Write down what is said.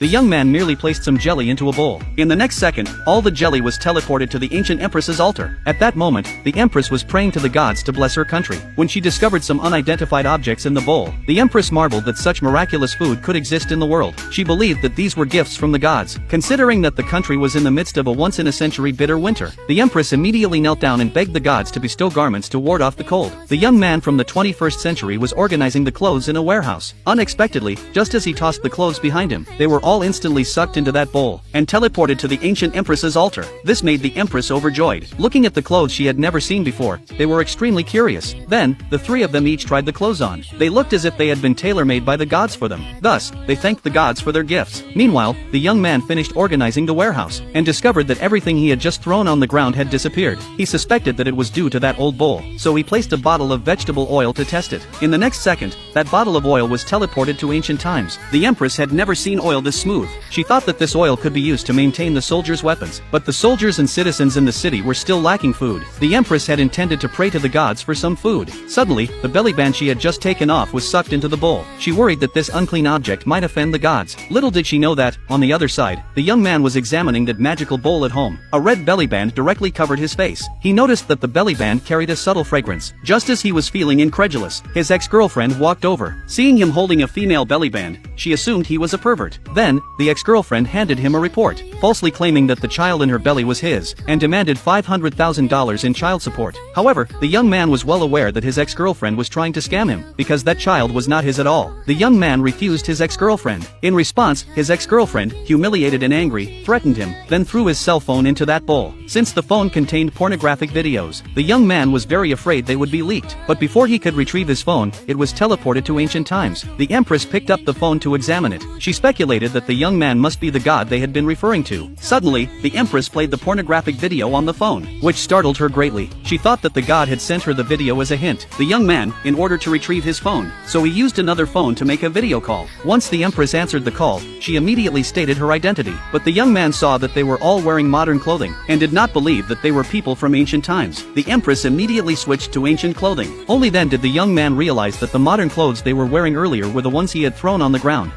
The young man merely placed some jelly into a bowl. In the next second, all the jelly was teleported to the ancient empress's altar. At that moment, the empress was praying to the gods to bless her country. When she discovered some unidentified objects in the bowl, the empress marveled that such miraculous food could exist in the world. She believed that these were gifts from the gods. Considering that the country was in the midst of a once-in-a-century bitter winter, the empress immediately knelt down and begged the gods to bestow garments to ward off the cold. The young man from the 21st century was organizing the clothes in a warehouse. Unexpectedly, just as he tossed the clothes behind him, they were all instantly sucked into that bowl and teleported to the ancient empress's altar. This made the empress overjoyed. Looking at the clothes she had never seen before, they were extremely curious. Then, the three of them each tried the clothes on. They looked as if they had been tailor-made by the gods for them. Thus, they thanked the gods for their gifts. Meanwhile, the young man finished organizing the warehouse and discovered that everything he had just thrown on the ground had disappeared. He suspected that it was due to that old bowl, so he placed a bottle of vegetable oil to test it. In the next second, that bottle of oil was teleported to ancient times. The empress had never seen oil this smooth. She thought that this oil could be used to maintain the soldiers' weapons, but the soldiers and citizens in the city were still lacking food. The empress had intended to pray to the gods for some food. Suddenly, the belly band she had just taken off was sucked into the bowl. She worried that this unclean object might offend the gods. Little did she know that, on the other side, the young man was examining that magical bowl at home. A red belly band directly covered his face. He noticed that the belly band carried a subtle fragrance. Just as he was feeling incredulous, his ex-girlfriend walked over. Seeing him holding a female belly band, she assumed he was a pervert. Then, the ex-girlfriend handed him a report, falsely claiming that the child in her belly was his, and demanded $500,000 in child support. However, the young man was well aware that his ex-girlfriend was trying to scam him, because that child was not his at all. The young man refused his ex-girlfriend. In response, his ex-girlfriend, humiliated and angry, threatened him, then threw his cell phone into that bowl. Since the phone contained pornographic videos, the young man was very afraid they would be leaked. But before he could retrieve his phone, it was teleported to ancient times. The empress picked up the phone to examine it. She speculated that the young man must be the god they had been referring to. Suddenly, the empress played the pornographic video on the phone, which startled her greatly. She thought that the god had sent her the video as a hint. The young man, in order to retrieve his phone, so he used another phone to make a video call. Once the empress answered the call, she immediately stated her identity. But the young man saw that they were all wearing modern clothing, and did not believe that they were people from ancient times. The empress immediately switched to ancient clothing. Only then did the young man realize that the modern clothes they were wearing earlier were the ones he had thrown on the ground.